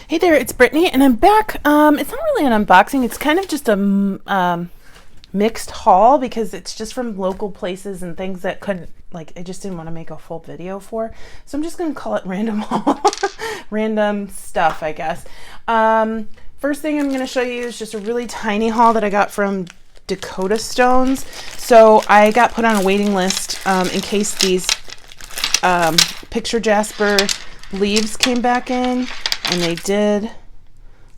Hey there, it's Brittany, and I'm back. It's not really an unboxing. It's kind of just a mixed haul because it's just from local places and things that couldn't, like, I just didn't want to make a full video for. So I'm just going to call it random haul. Random stuff, I guess. First thing I'm going to show you is just a really tiny haul that I got from Dakota Stones. So I got put on a waiting list in case these picture jasper leaves came back in. And they did.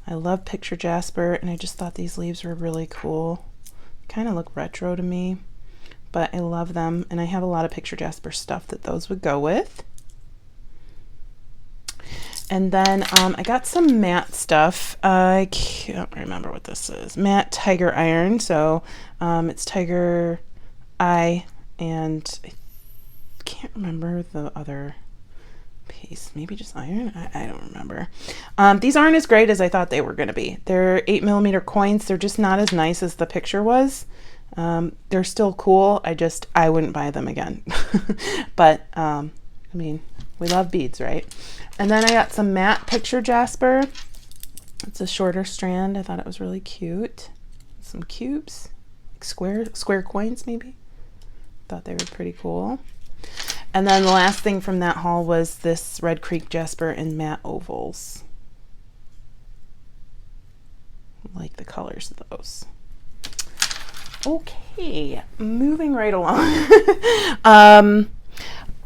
I love picture jasper, and I just thought these leaves were really cool. Kind of look retro to me, but I love them, and I have a lot of picture jasper stuff that those would go with. And then I got some matte stuff. I can't remember what this is. Matte tiger iron. So it's tiger eye, and I can't remember the other piece. Maybe just iron. I don't remember. These aren't as great as I thought they were going to be. They're 8mm coins. They're just not as nice as the picture was. They're still cool. I wouldn't buy them again. But I mean, we love beads, right? And then I got some matte picture jasper. It's a shorter strand. I thought it was really cute. Some cubes, like square coins maybe. Thought they were pretty cool. And then the last thing from that haul was this Red Creek jasper in matte ovals. I like the colors of those. Okay, moving right along.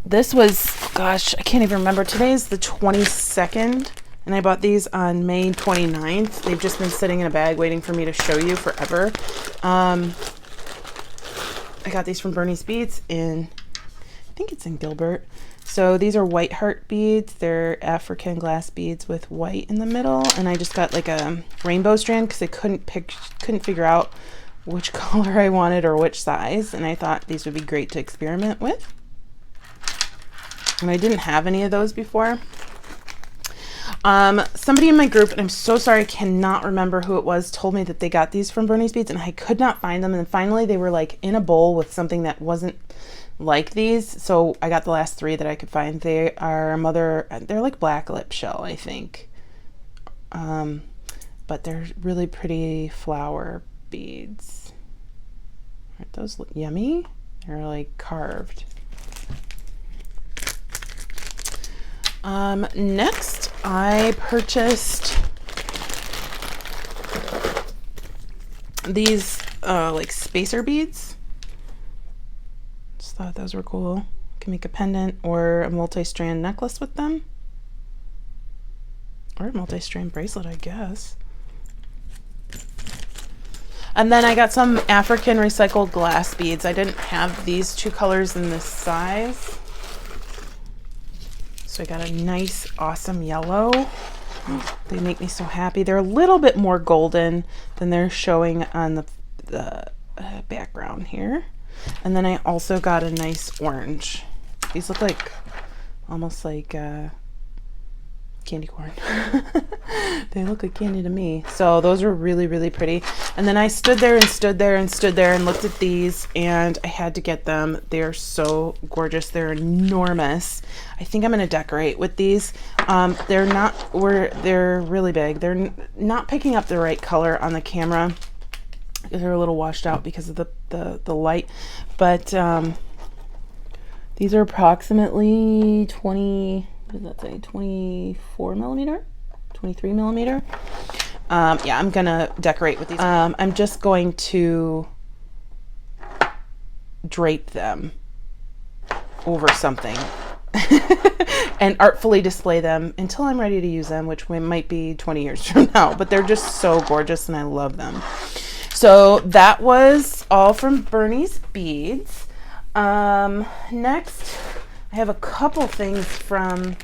This was, gosh, I can't even remember. Today is the 22nd, and I bought these on May 29th. They've just been sitting in a bag waiting for me to show you forever. I got these from Bernie's Beads in, I think it's in Gilbert. So these are white heart beads. They're African glass beads with white in the middle, and I just got like a rainbow strand because I couldn't figure out which color I wanted or which size, and I thought these would be great to experiment with. And I didn't have any of those before. Somebody in my group, and I'm so sorry, I cannot remember who it was, told me that they got these from Bernie's Beads, and I could not find them. And finally, they were like in a bowl with something that wasn't like these. So I got the last three that I could find. They are they're like black lip shell, I think. But they're really pretty flower beads. Aren't those yummy? They're like carved. Next, I purchased these like spacer beads. Just thought those were cool. You can make a pendant or a multi-strand necklace with them, or a multi-strand bracelet, I guess. And then I got some African recycled glass beads. I didn't have these two colors in this size. So I got a nice, awesome yellow. They make me so happy. They're a little bit more golden than they're showing on the background here. And then I also got a nice orange. These look like, almost like candy corn. They look like candy to me. So those were really, really pretty. And then I stood there and stood there and stood there and looked at these, and I had to get them. They're so gorgeous. They're enormous. I think I'm going to decorate with these. They're really big. They're not picking up the right color on the camera. They're a little washed out because of the light. But these are approximately 20, what does that say? 24mm? 23mm? Yeah, I'm gonna decorate with these. I'm just going to drape them over something and artfully display them until I'm ready to use them, which might be 20 years from now. But they're just so gorgeous, and I love them. So that was all from Bernie's Beads. Next, I have a couple things or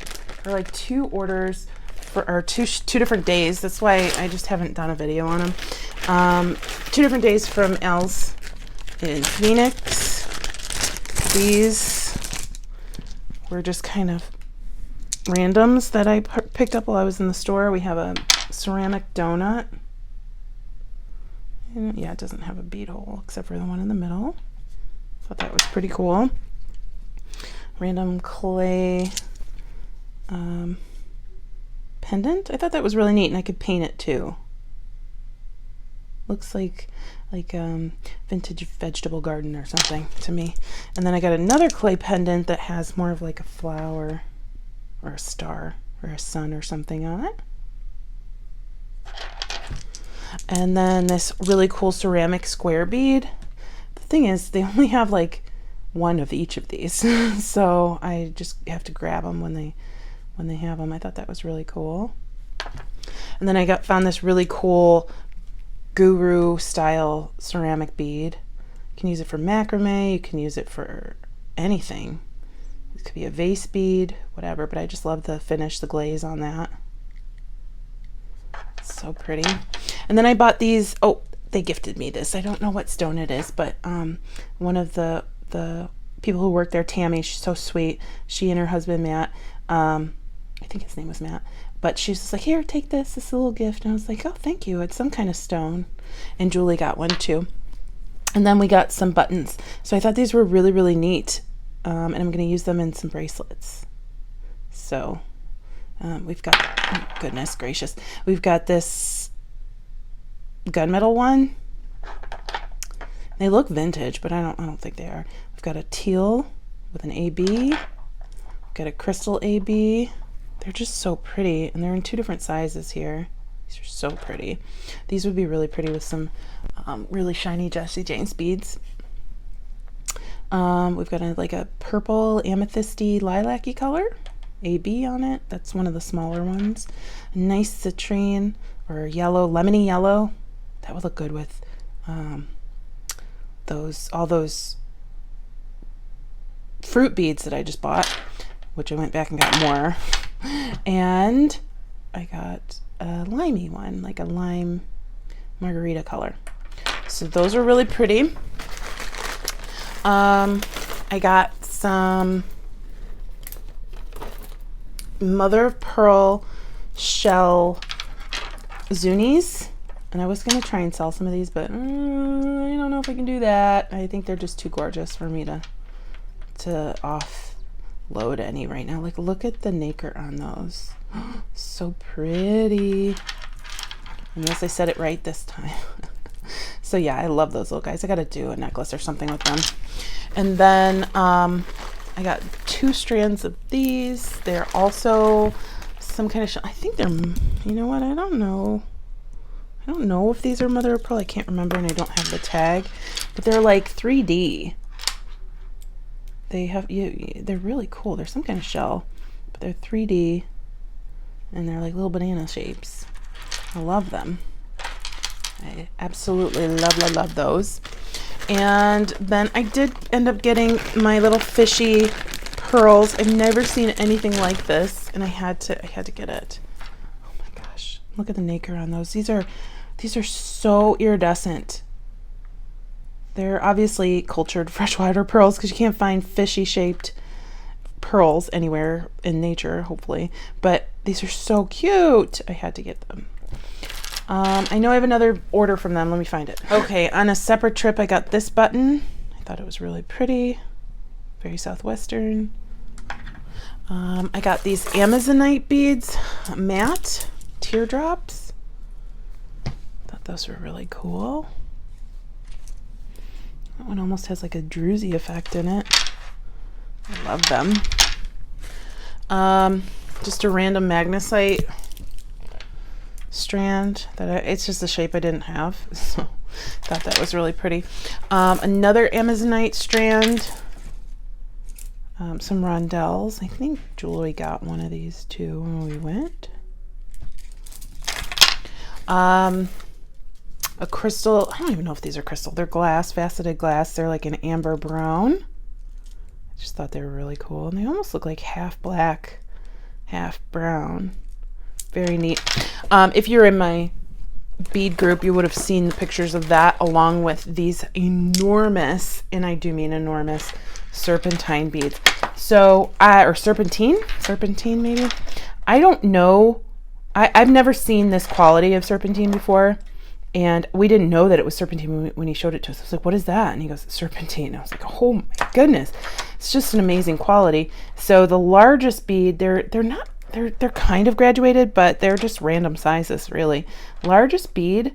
like two orders for two different days. That's why I just haven't done a video on them. 2 different days from Els in Phoenix. These were just kind of randoms that I picked up while I was in the store. We have a ceramic donut. And yeah, it doesn't have a bead hole except for the one in the middle. Thought that was pretty cool. Random clay pendant. I thought that was really neat, and I could paint it too. Looks like vintage vegetable garden or something to me. And then I got another clay pendant that has more of like a flower or a star or a sun or something on it. And then this really cool ceramic square bead. The thing is, they only have like one of each of these, so I just have to grab them when they have them. I thought that was really cool. And then I found this really cool guru style ceramic bead. You can use it for macrame, you can use it for anything. It could be a vase bead, whatever, but I just love the finish, the glaze on that. So pretty. And then I bought these, oh, they gifted me this. I don't know what stone it is, but one of the people who work there, Tammy, she's so sweet. She and her husband, Matt, I think his name was Matt, but she's just like, here, take this. This is a little gift. And I was like, oh, thank you. It's some kind of stone. And Julie got one too. And then we got some buttons. So I thought these were really, really neat. And I'm going to use them in some bracelets. So we've got, oh, goodness gracious, we've got this gunmetal one. They look vintage, but I don't think they are. We've got a teal with an AB. We've got a crystal AB. They're just so pretty, and they're in 2 different sizes here. These are so pretty. These would be really pretty with some really shiny Jessie James beads. We've got like a purple amethysty lilac-y color, AB on it. That's one of the smaller ones. A nice citrine or yellow, lemony yellow. That would look good with all those fruit beads that I just bought, which I went back and got more. And I got a limey one, like a lime margarita color. So those are really pretty. I got some mother of pearl shell Zunis, and I was going to try and sell some of these, but I don't know if I can do that. I think they're just too gorgeous for me to offload any right now. Like, look at the nacre on those. So pretty. And yes, I said it right this time. So yeah, I love those little guys. I got to do a necklace or something with them. And then I got 2 strands of these. They're also some kind of I think they're, you know what, I don't know if these are mother of pearl. I can't remember, and I don't have the tag, but they're like 3D. They have they're really cool. They're some kind of shell, but they're 3D, and they're like little banana shapes. I love them. I absolutely love those. And then I did end up getting my little fishy pearls. I've never seen anything like this, and I had to get it. Oh my gosh, look at the nacre on those. These are so iridescent. They're obviously cultured freshwater pearls, because you can't find fishy shaped pearls anywhere in nature, hopefully. But these are so cute. I had to get them. I know I have another order from them. Let me find it. Okay, on a separate trip, I got this button. I thought it was really pretty. Very Southwestern. I got these Amazonite beads, matte teardrops. Thought those were really cool. That one almost has like a druzy effect in it. I love them. Just a random magnesite strand it's just a shape I didn't have, so thought that was really pretty. Another Amazonite strand, some rondelles. I think Julie got one of these too when we went. A crystal, I don't even know if these are crystal, they're glass, faceted glass. They're like an amber brown. I just thought they were really cool, and they almost look like half black, half brown. Very neat. If you're in my bead group, you would have seen the pictures of that, along with these enormous, and I do mean enormous, serpentine beads. So, or serpentine maybe. I don't know. I've never seen this quality of serpentine before, and we didn't know that it was serpentine when he showed it to us. I was like, what is that? And he goes, serpentine. I was like, oh my goodness. It's just an amazing quality. So the largest bead, they're not they're kind of graduated, but they're just random sizes, really. Largest bead,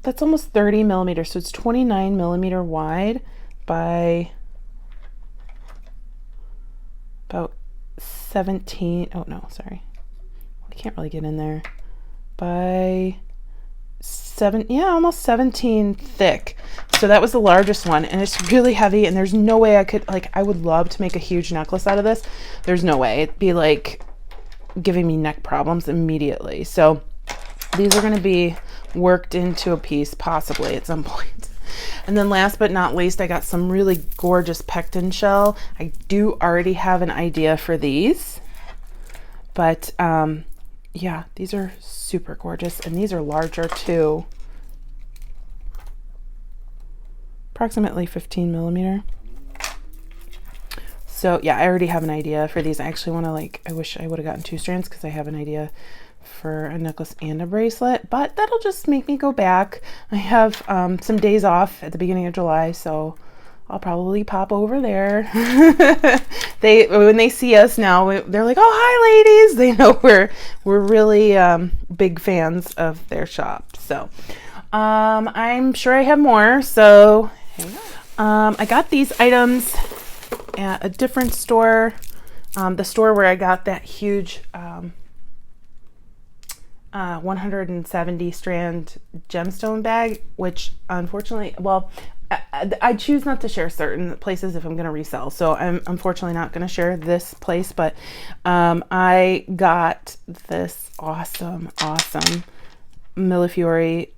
that's almost 30 millimeters, so it's 29 millimeter wide by about 17. Oh no, sorry, I can't really get in there. By almost 17 thick. So that was the largest one, and it's really heavy, and there's no way I could, like, I would love to make a huge necklace out of this. There's no way. It'd be like giving me neck problems immediately. So these are going to be worked into a piece possibly at some point. And then last but not least, I got some really gorgeous pectin shell. I do already have an idea for these, but yeah, these are super gorgeous, and these are larger too. Approximately 15 millimeter. So yeah, I already have an idea for these. I actually want to, like, I wish I would have gotten 2 strands because I have an idea for a necklace and a bracelet, but that'll just make me go back. I have some days off at the beginning of July, so I'll probably pop over there. When they see us now, they're like, "Oh, hi, ladies!" They know we're really big fans of their shop. So I'm sure I have more. So I got these items at a different store, the store where I got that huge 170 strand gemstone bag, which unfortunately, well, I choose not to share certain places if I'm going to resell. So I'm unfortunately not going to share this place, but I got this awesome Millefiori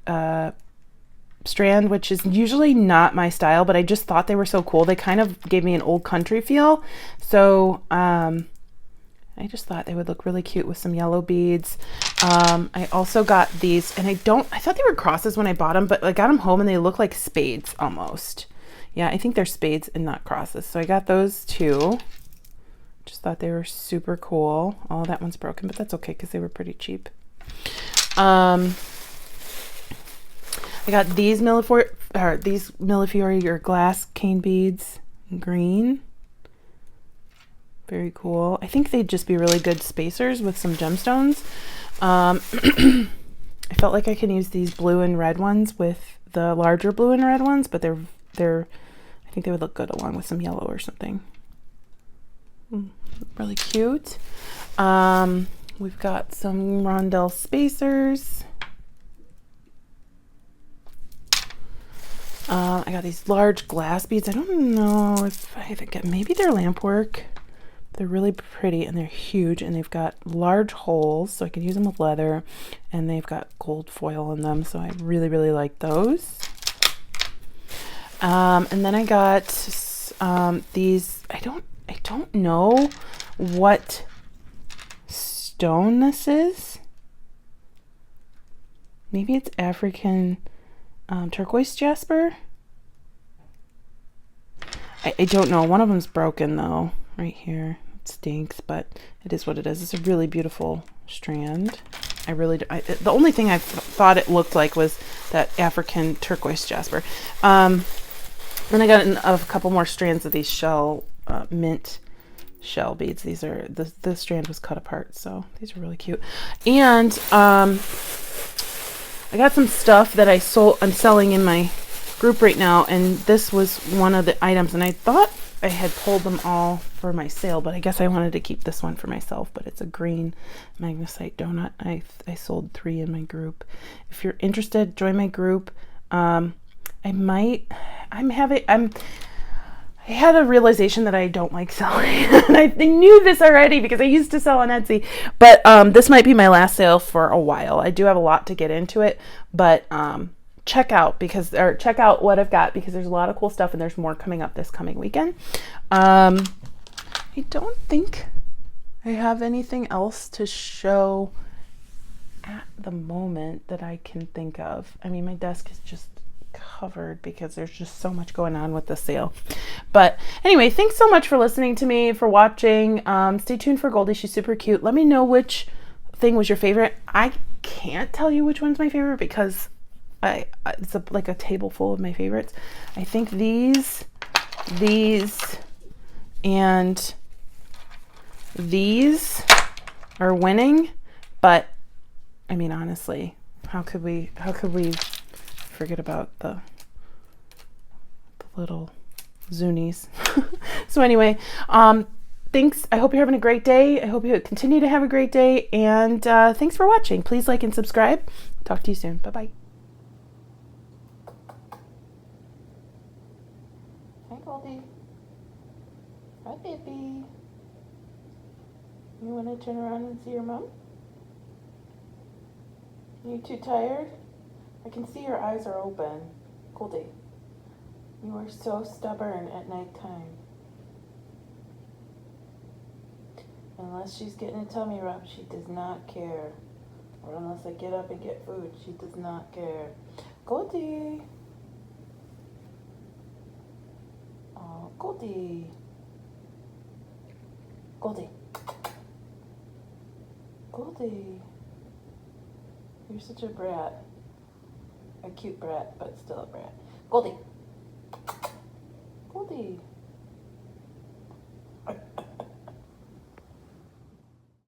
strand, which is usually not my style, but I just thought they were so cool. They kind of gave me an old country feel. So I just thought they would look really cute with some yellow beads. I also got these, and I thought they were crosses when I bought them, but I got them home and they look like spades almost. Yeah, I think they're spades and not crosses. So I got those too. Just thought they were super cool. Oh, that one's broken, but that's okay because they were pretty cheap. I got these Millefiori or glass cane beads in green. Very cool. I think they'd just be really good spacers with some gemstones. I felt like I can use these blue and red ones with the larger blue and red ones, but I think they would look good along with some yellow or something. Really cute. We've got some rondelle spacers. I got these large glass beads. I don't know if I think maybe they're lamp work. They're really pretty, and they're huge, and they've got large holes, so I can use them with leather, and they've got gold foil in them, so I really, really like those. And then I got these. I don't know what stone this is. Maybe it's African turquoise jasper. I don't know. One of them's broken though, right here. It stinks, but it is what it is. It's a really beautiful strand. The only thing I thought it looked like was that African turquoise jasper. Then I got a couple more strands of these mint shell beads. These are the strand was cut apart, so these are really cute. And I got some stuff that I'm selling in my group right now, and this was one of the items, and I thought I had pulled them all for my sale, but I guess I wanted to keep this one for myself. But it's a green magnesite donut. I sold 3 in my group. If you're interested, join my group. I had a realization that I don't like selling. And I knew this already because I used to sell on Etsy, but this might be my last sale for a while. I do have a lot to get into it, but check out what I've got, because there's a lot of cool stuff, and there's more coming up this coming weekend. I don't think I have anything else to show at the moment that I can think of. I mean, my desk is just covered because there's just so much going on with the sale. But anyway, thanks so much for listening to me, for watching. Stay tuned for Goldie. She's super cute. Let me know which thing was your favorite. I can't tell you which one's my favorite because it's like a table full of my favorites. I think these, and these are winning, but I mean, honestly, how could we forget about the little Zunies? So anyway, thanks. I hope you're having a great day. I hope you continue to have a great day, and thanks for watching. Please like and subscribe. Talk to you soon. Bye-bye. Hi, Goldie. Hi, baby. You want to turn around and see your mom? You too tired? I can see your eyes are open. Goldie, you are so stubborn at nighttime. Unless she's getting a tummy rub, she does not care. Or unless I get up and get food, she does not care. Goldie. Oh, Goldie. Goldie. Goldie. You're such a brat. A cute brat, but still a brat. Goldie.